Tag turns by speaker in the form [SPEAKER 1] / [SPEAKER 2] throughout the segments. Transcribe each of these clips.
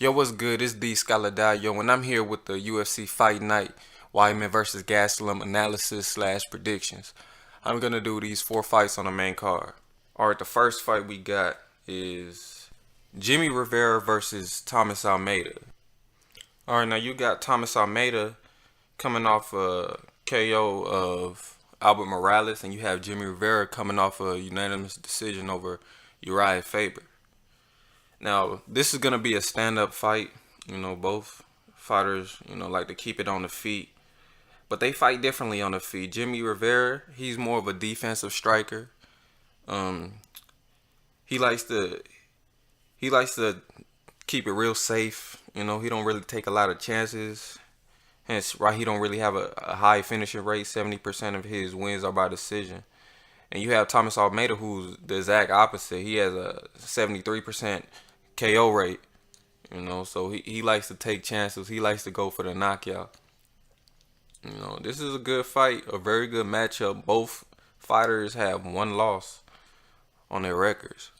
[SPEAKER 1] Yo, what's good? It's D Scaladai, yo, and I'm here with the UFC Fight Night Weidman versus Gastelum analysis slash predictions. I'm gonna do these four fights on the main card. Alright, the first fight we got is Jimmy Rivera versus Thomas Almeida. Alright, now you got Thomas Almeida coming off a KO of Albert Morales, and you have Jimmy Rivera coming off a unanimous decision over Uriah Faber. Now, this is going to be a stand-up fight. Both fighters, like to keep it on the feet. But they fight differently on the feet. Jimmy Rivera, he's more of a defensive striker. Um, he likes to he likes to keep it real safe. He don't really take a lot of chances. Hence, right, he don't really have a high finishing rate. 70% of his wins are by decision. And you have Thomas Almeida, who's the exact opposite. He has a 73% KO rate, so he likes to take chances. He likes to go for the knockout. This is a good fight, a very good matchup. Both fighters have one loss on their records.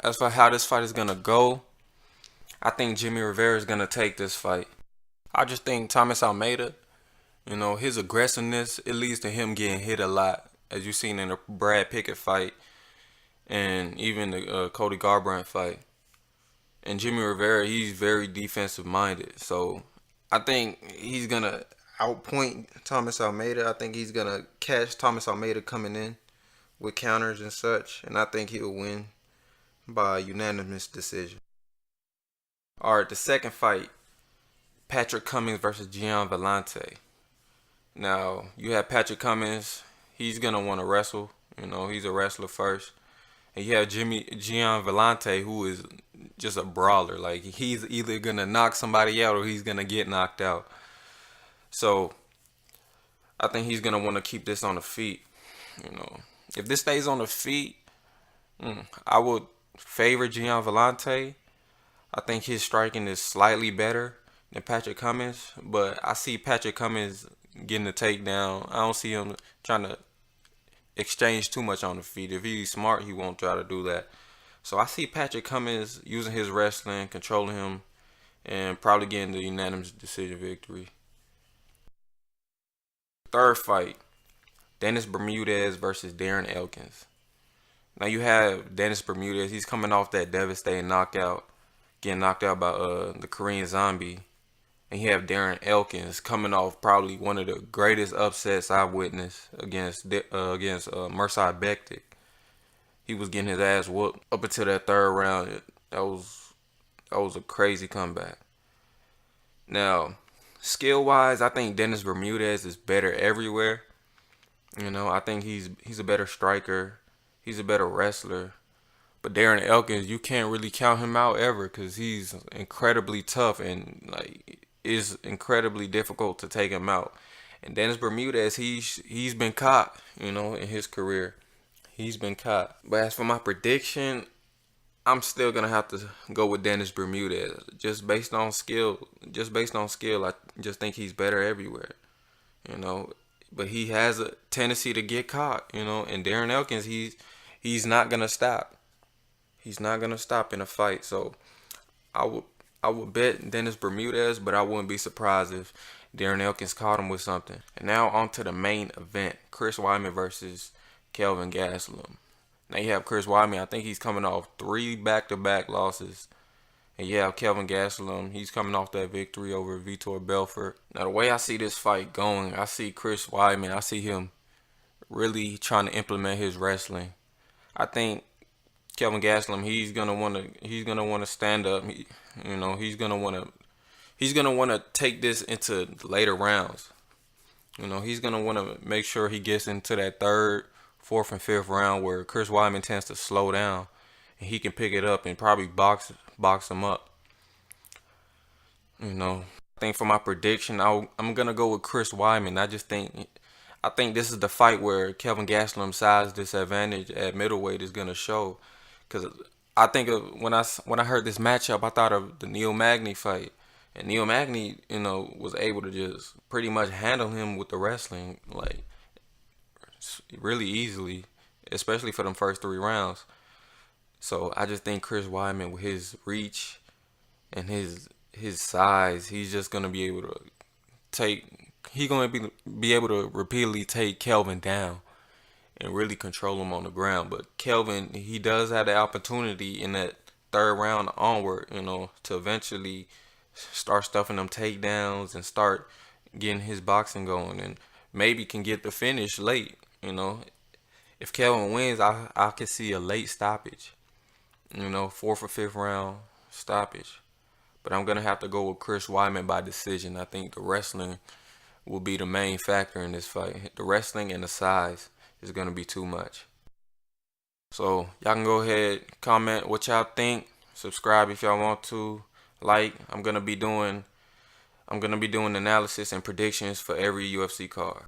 [SPEAKER 1] As for how this fight is going to go, I think Jimmy Rivera is going to take this fight. I just think Thomas Almeida, his aggressiveness, it leads to him getting hit a lot, as you've seen in the Brad Pickett fight and even the Cody Garbrandt fight. And Jimmy Rivera, he's very defensive minded. So I think he's going to outpoint Thomas Almeida. I think he's going to catch Thomas Almeida coming in with counters and such. And I think he'll win by unanimous decision. Alright, the second fight, Patrick Cummins versus Gian Vellante. Now, you have Patrick Cummins. He's going to want to wrestle. He's a wrestler first. And you have Gian Vellante, who is just a brawler. Like, he's either going to knock somebody out or he's going to get knocked out. So, I think he's going to want to keep this on the feet. If this stays on the feet, I would favor Gian Vellante. I think his striking is slightly better than Patrick Cummins, but I see Patrick Cummins getting the takedown. I don't see him trying to exchange too much on the feet. If he's smart, he won't try to do that. So I see Patrick Cummins using his wrestling, controlling him, and probably getting the unanimous decision victory. Third fight, Dennis Bermudez versus Darren Elkins. Now you have Dennis Bermudez. He's coming off that devastating knockout, getting knocked out by the Korean Zombie. And you have Darren Elkins coming off probably one of the greatest upsets I've witnessed against Mirsad Bektic. He was getting his ass whooped up until that third round. That was a crazy comeback. Now, skill-wise, I think Dennis Bermudez is better everywhere. I think he's a better striker. He's a better wrestler. But Darren Elkins, you can't really count him out ever because he's incredibly tough and is incredibly difficult to take him out. And Dennis Bermudez, he's been caught, in his career. He's been caught. But as for my prediction, I'm still gonna have to go with Dennis Bermudez. Just based on skill, I just think he's better everywhere. But he has a tendency to get caught, and Darren Elkins, he's not gonna stop. He's not gonna stop in a fight. So I would bet Dennis Bermudez, but I wouldn't be surprised if Darren Elkins caught him with something. And now on to the main event, Chris Weidman versus Kelvin Gastelum. Now you have Chris Weidman. I think he's coming off 3 back-to-back losses. And you have Kelvin Gastelum. He's coming off that victory over Vitor Belfort. Now the way I see this fight going, I see Chris Weidman. I see him really trying to implement his wrestling. I think Kelvin Gastelum, he's gonna want to stand up. He's gonna want to take this into the later rounds. He's gonna want to make sure he gets into that third, fourth, and fifth round where Chris Weidman tends to slow down, and he can pick it up and probably box him up. I think for my prediction, I'm gonna go with Chris Weidman. I think this is the fight where Kelvin Gastelum's size disadvantage at middleweight is gonna show. Because I think when I heard this matchup, I thought of the Neil Magny fight. And Neil Magny, was able to just pretty much handle him with the wrestling, like, really easily, especially for them first 3 rounds. So I just think Chris Weidman, with his reach and his size, he's just gonna be able to take. He gonna be able to repeatedly take Kelvin down and really control him on the ground. But Kelvin, he does have the opportunity in that third round onward, to eventually start stuffing them takedowns and start getting his boxing going, and maybe can get the finish late. If Kelvin wins, I could see a late stoppage. Fourth or fifth round stoppage. But I'm gonna have to go with Chris Weidman by decision. I think the wrestling will be the main factor in this fight. The wrestling and the size is gonna be too much. So y'all can go ahead, comment what y'all think, subscribe if y'all want to, like. I'm gonna be doing analysis and predictions for every UFC card.